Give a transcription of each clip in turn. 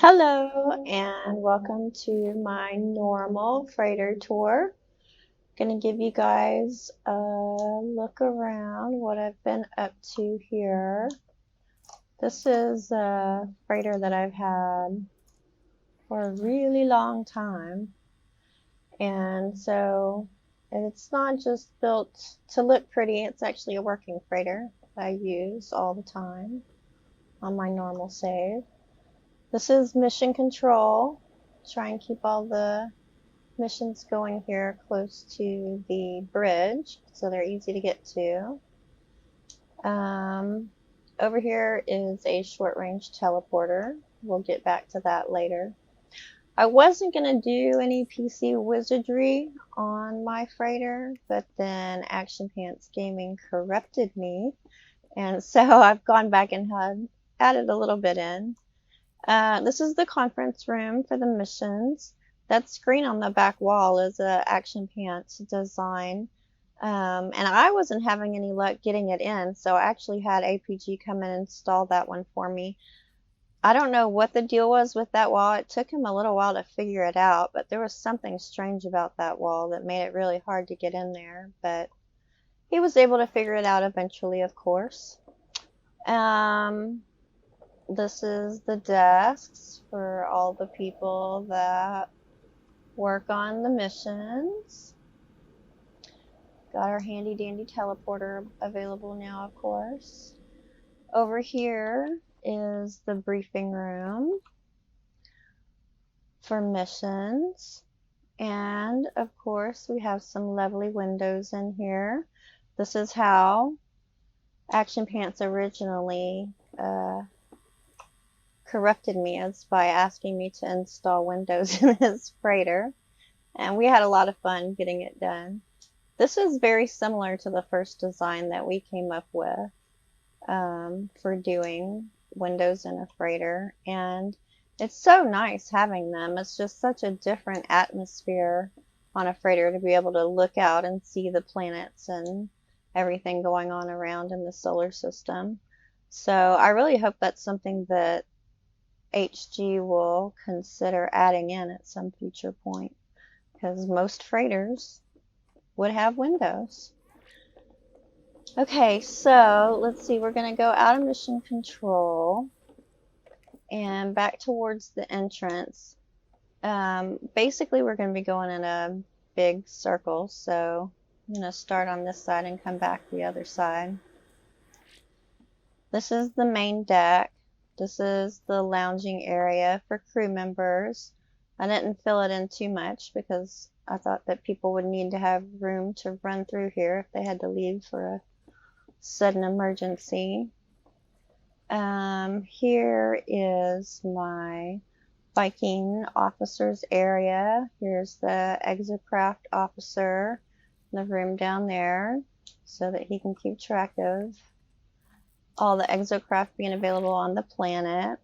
Hello and welcome to my normal freighter tour. Gonna give you guys a look around what I've been up to here. This is a freighter that I've had for a really long time, and so it's not just built to look pretty, it's actually a working freighter that I use all the time on my normal save. This is mission control. Try and keep all the missions going here close to the bridge, so they're easy to get to. Um, Over here is a short range teleporter. We'll get back to that later. I wasn't going to do any PC wizardry on my freighter, but then Action Pants Gaming corrupted me, and so I've gone back and had added a little bit in. This is the conference room for the missions. That screen on the back wall is a Action Pants design. And I wasn't having any luck getting it in, so I actually had APG come in and install that one for me. I don't know what the deal was with that wall. It took him a little while to figure it out, but there was something strange about that wall that made it really hard to get in there. But he was able to figure it out eventually, of course. This is the desks for all the people that work on the missions. Got our handy dandy teleporter available now, of course. Over here is the briefing room for missions. And of course, we have some lovely windows in here. This is how Action Pants originally corrupted me, is by asking me to install Windows in his freighter, and we had a lot of fun getting it done. This is very similar to the first design that we came up with for doing Windows in a freighter, and it's so nice having them. It's just such a different atmosphere on a freighter to be able to look out and see the planets and everything going on around in the solar system. So I really hope that's something that HG will consider adding in at some future point, because most freighters would have windows. Okay, so let's see, we're going to go out of mission control and back towards the entrance. Basically, we're going to be going in a big circle, so I'm going to start on this side and come back the other side. This is the main deck. This is the lounging area for crew members. I didn't fill it in too much because I thought that people would need to have room to run through here if they had to leave for a sudden emergency. Here is my Viking officers area. Here's the exocraft officer in the room down there so that he can keep track of all the exocraft being available on the planet.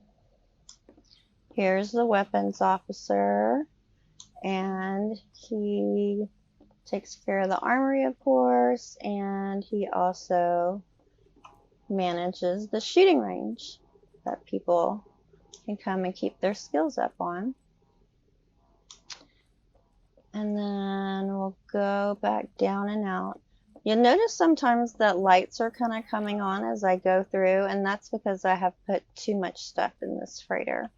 Here's the weapons officer, and he takes care of the armory, of course, and he also manages the shooting range that people can come and keep their skills up on. And then we'll go back down and out. You'll notice sometimes that lights are kind of coming on as I go through, and that's because I have put too much stuff in this freighter.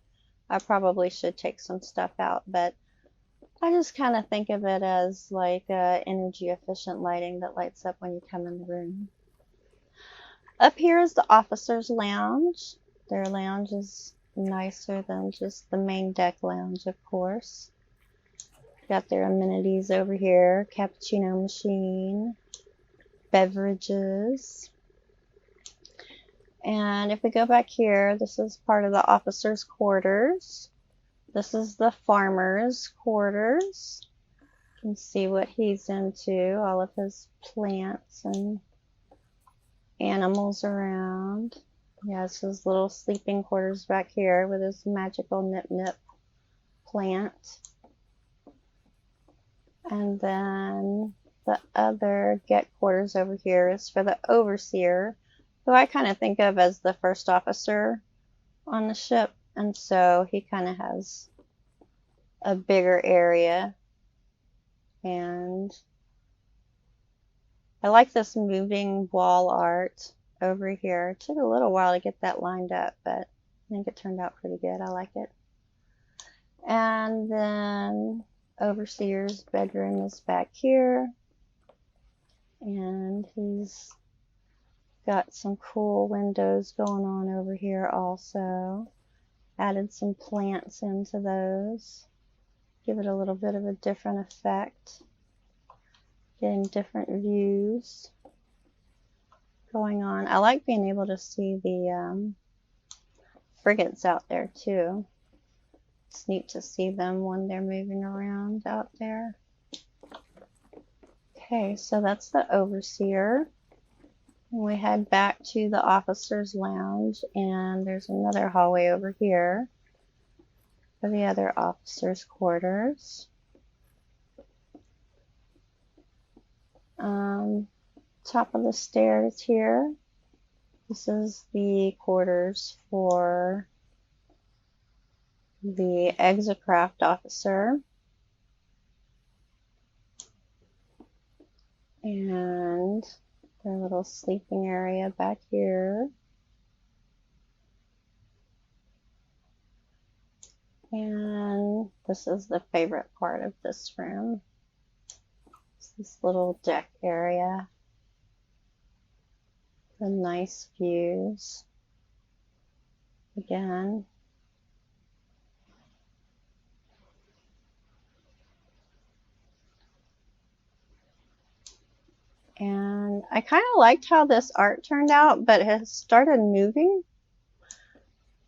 I probably should take some stuff out, but I just kind of think of it as like energy efficient lighting that lights up when you come in the room. Up here is the officers' lounge. Their lounge is nicer than just the main deck lounge, of course. Got their amenities over here, cappuccino machine, beverages. And if we go back here, this is part of the officers' quarters. This is the farmer's quarters. You can see what he's into, all of his plants and animals around. He has his little sleeping quarters back here with his magical nip-nip plant. And then the other get quarters over here is for the overseer, who I kind of think of as the first officer on the ship. and so he kind of has a bigger area. And I like this moving wall art over here. It took a little while to get that lined up, but I think it turned out pretty good. I like it. And then Overseer's bedroom is back here. And he's got some cool windows going on over here also. Added some plants into those. Give it a little bit of a different effect. Getting different views going on. I like being able to see the frigates out there too. It's neat to see them when they're moving around out there. Okay, so that's the Overseer. We head back to the officers' lounge, and there's another hallway over here for the other officers' quarters. Top of the stairs here. This is the quarters for the Exocraft officer. And their little sleeping area back here. And this is the favorite part of this room. It's this little deck area. The nice views. Again. And I kind of liked how this art turned out, but it has started moving.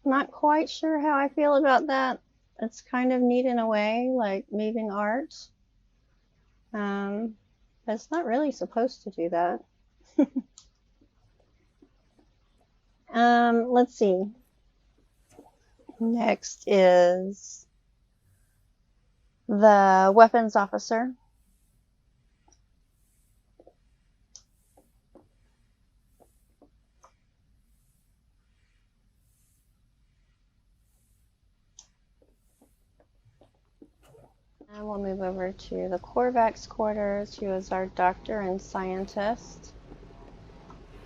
Not quite sure how I feel about that. It's kind of neat in a way, like moving art. But it's not really supposed to do that. Let's see. Next is the weapons officer. And we'll move over to the Korvax quarters, who is our doctor and scientist.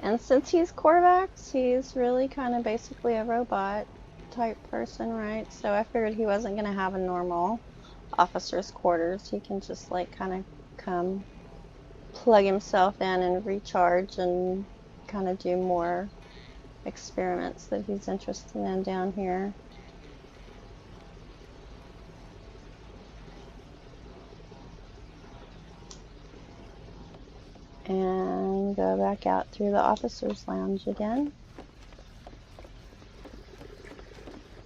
And since he's Korvax, he's really kind of basically a robot type person, right? So I figured he wasn't going to have a normal officer's quarters. He can just like kind of come, plug himself in and recharge and kind of do more experiments that he's interested in down here. And go back out through the officer's lounge again.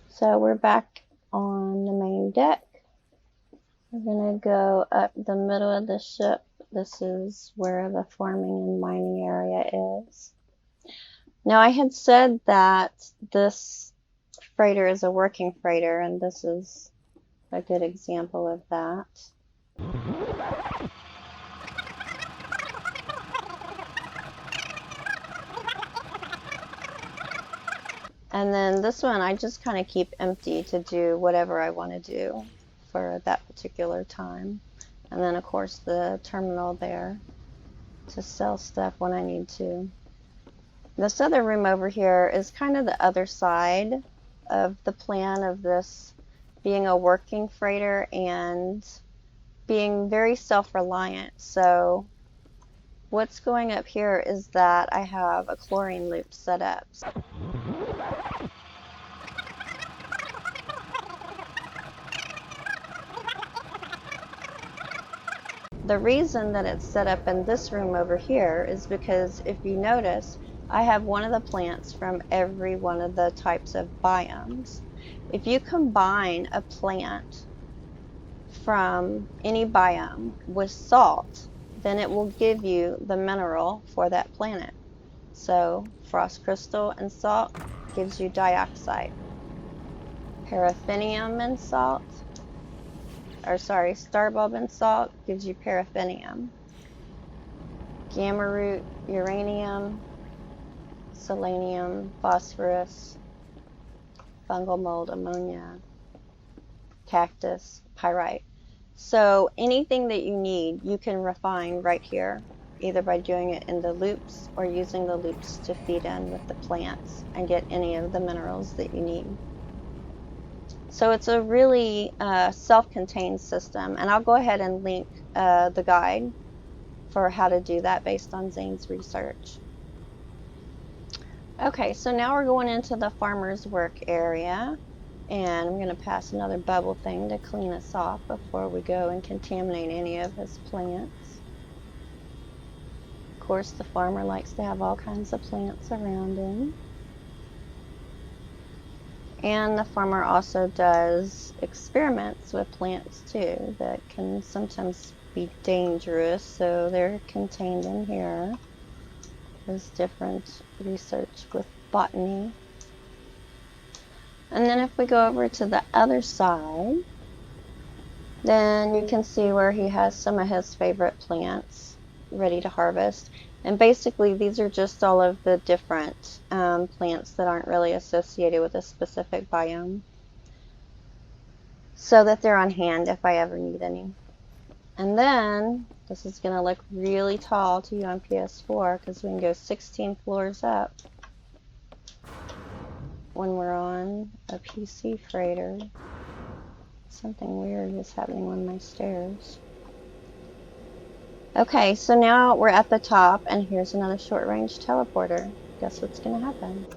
So we're back on the main deck. We're going to go up the middle of the ship. This is where the farming and mining area is. Now I had said that this freighter is a working freighter, and this is a good example of that. And then this one I just kind of keep empty to do whatever I want to do for that particular time. And then of course the terminal there to sell stuff when I need to. This other room over here is kind of the other side of the plan of this being a working freighter and being very self-reliant. So what's going up here is that I have a chlorine loop set up. The reason that it's set up in this room over here is because if you notice, I have one of the plants from every one of the types of biomes. If you combine a plant from any biome with salt, then it will give you the mineral for that planet. So frost crystal and salt gives you dioxide. Paraffinium and salt, starbulb and salt gives you paraffinium. Gamma root, uranium, selenium, phosphorus, fungal mold, ammonia, cactus, pyrite. So anything that you need, you can refine right here, either by doing it in the loops or using the loops to feed in with the plants and get any of the minerals that you need. So it's a really self-contained system, and I'll go ahead and link the guide for how to do that based on Zane's research. Okay, so now we're going into the farmer's work area, and I'm going to pass another bubble thing to clean us off before we go and contaminate any of his plants. Of course, the farmer likes to have all kinds of plants around him. And the farmer also does experiments with plants too that can sometimes be dangerous, so they're contained in here. There's different research with botany. And then if we go over to the other side, then you can see where he has some of his favorite plants ready to harvest. And basically these are just all of the different plants that aren't really associated with a specific biome, so that they're on hand if I ever need any. And then this is going to look really tall to you on PS4 because we can go 16 floors up when we're on a PC freighter. Something weird is happening on my stairs. Okay, so now we're at the top, and here's another short-range teleporter. Guess what's going to happen?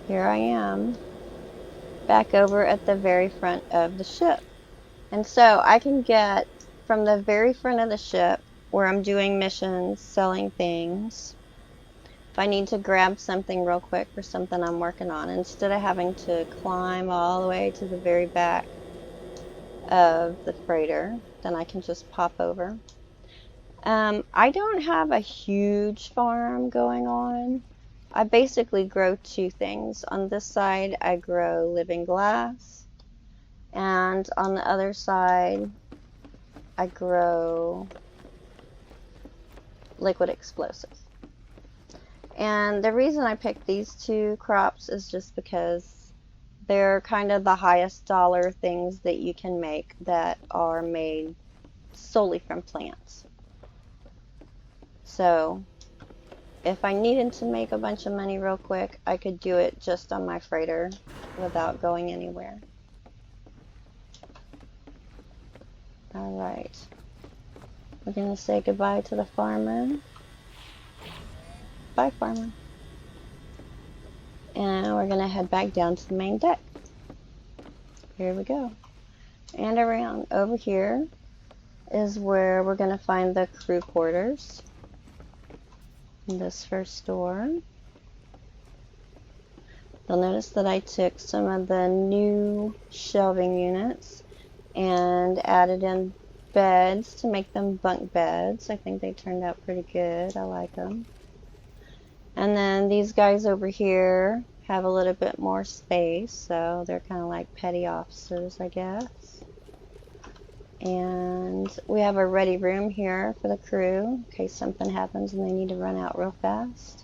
Here I am, back over at the very front of the ship. And so I can get from the very front of the ship, where I'm doing missions, selling things, if I need to grab something real quick for something I'm working on, instead of having to climb all the way to the very back of the freighter, then I can just pop over. I don't have a huge farm going on. I basically grow two things. On this side, I grow living glass, and on the other side, I grow liquid explosives. And the reason I picked these two crops is just because they're kind of the highest dollar things that you can make that are made solely from plants. So if I needed to make a bunch of money real quick, I could do it just on my freighter without going anywhere. Alright. We're going to say goodbye to the farmer. Bye, farmer. And we're going to head back down to the main deck. Here we go. And around over here is where we're going to find the crew quarters. In this first door. You'll notice that I took some of the new shelving units and added in beds to make them bunk beds. I think they turned out pretty good. I like them. And then these guys over here have a little bit more space, so they're kind of like petty officers, I guess. And we have a ready room here for the crew in case something happens and they need to run out real fast.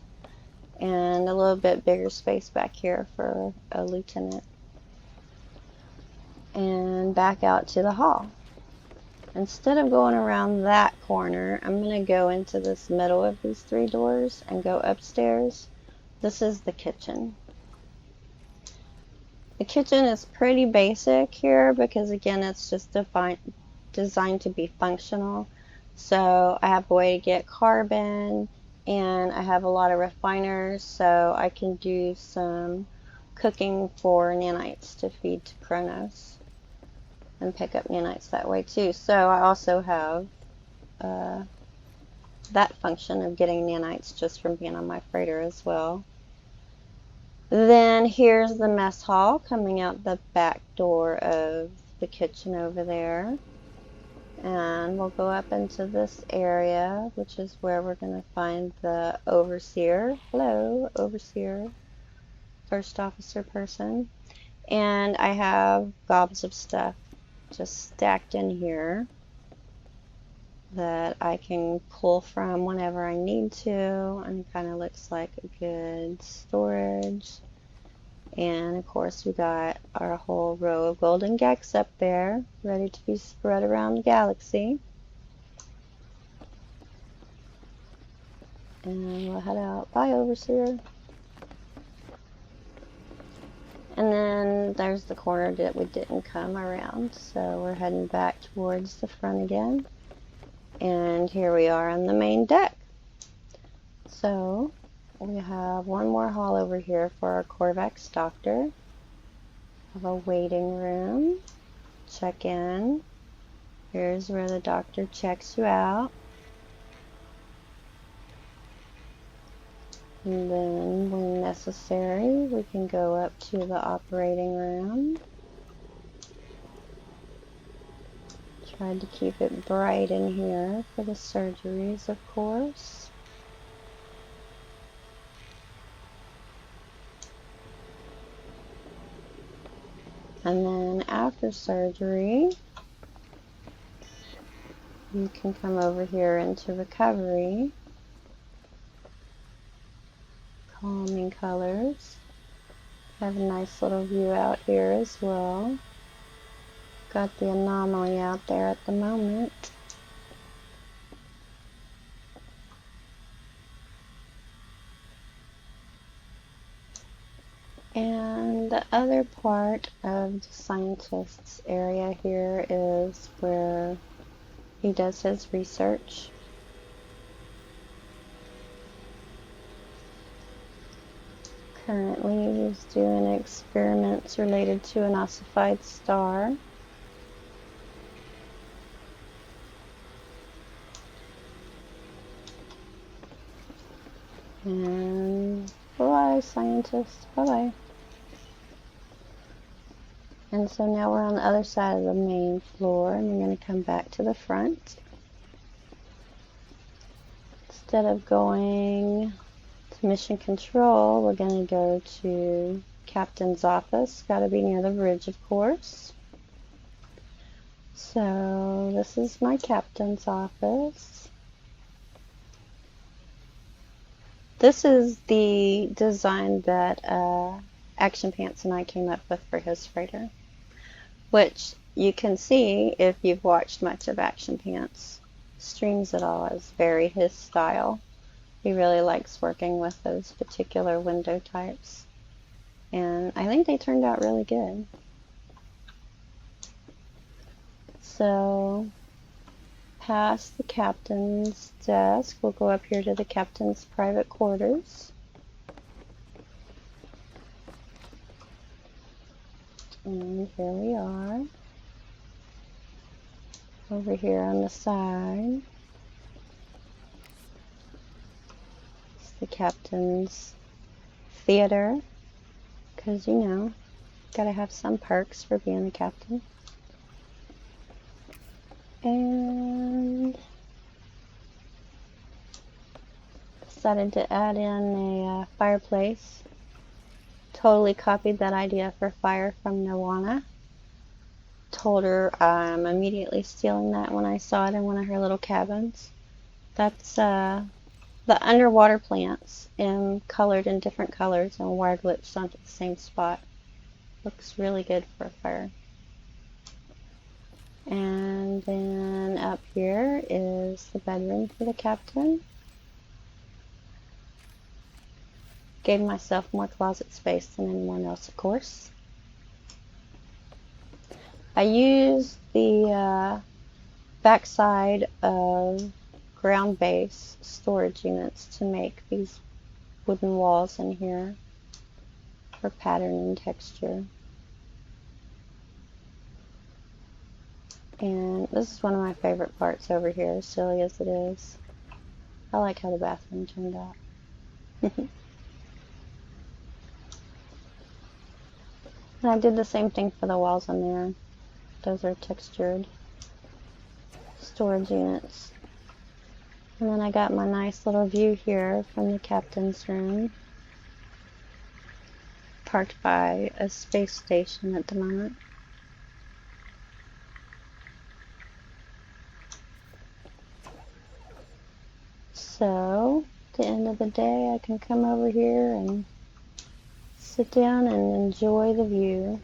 And a little bit bigger space back here for a lieutenant. And back out to the hall. Instead of going around that corner, I'm going to go into this middle of these three doors and go upstairs. This is the kitchen. The kitchen is pretty basic here because, again, it's just designed to be functional. So I have a way to get carbon, and I have a lot of refiners, so I can do some cooking for nanites to feed to Kronos and pick up nanites that way too. So I also have that function of getting nanites just from being on my freighter as well. Then here's the mess hall coming out the back door of the kitchen over there. And we'll go up into this area, which is where we're going to find the overseer. Hello, overseer, first officer person. And I have gobs of stuff just stacked in here that I can pull from whenever I need to, and it kind of looks like a good storage And of course we got our whole row of golden geckos up there, ready to be spread around the galaxy. And we'll head out. Bye, Overseer. And then there's the corner that we didn't come around, so we're heading back towards the front again. And here we are on the main deck. So we have one more hall over here for our Corvax doctor. We have a waiting room. Check in. Here's where the doctor checks you out. And then, when necessary, we can go up to the operating room. Tried to keep it bright in here for the surgeries, of course. And then after surgery, you can come over here into recovery. Calming colors. Have a nice little view out here as well. Got the anomaly out there at the moment. And the other part of the scientist's area here is where he does his research. Currently he's doing experiments related to an ossified star. And bye-bye, scientist. Bye-bye. And so now we're on the other side of the main floor, and we're going to come back to the front. Instead of going to mission control, we're going to go to captain's office. Got to be near the bridge, of course. So this is my captain's office. This is the design that Action Pants and I came up with for his freighter, which you can see if you've watched much of Action Pants streams at all is very his style. He really likes working with those particular window types, and I think they turned out really good. So past the captain's desk, we'll go up here to the captain's private quarters. And here we are. Over here on the side, it's the captain's theater, because you know, gotta have some perks for being a captain. And decided to add in a fireplace. Totally copied that idea for fire from Nirvana. Told her I'm immediately stealing that when I saw it in one of her little cabins. That's the underwater plants colored in different colors and wire glitched onto the same spot. Looks really good for a fire. And then up here is the bedroom for the captain. Gave myself more closet space than anyone else, of course. I used the backside of ground base storage units to make these wooden walls in here for pattern and texture. And this is one of my favorite parts over here, as silly as it is. I like how the bathroom turned out. And I did the same thing for the walls in there. Those are textured storage units. And then I got my nice little view here from the captain's room. Parked by a space station at the moment. So, at the end of the day, I can come over here and sit down and enjoy the view.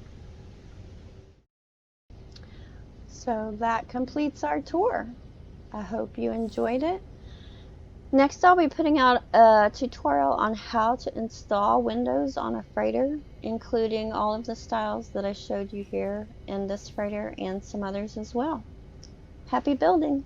So that completes our tour. I hope you enjoyed it. Next, I'll be putting out a tutorial on how to install windows on a freighter, including all of the styles that I showed you here in this freighter and some others as well. Happy building!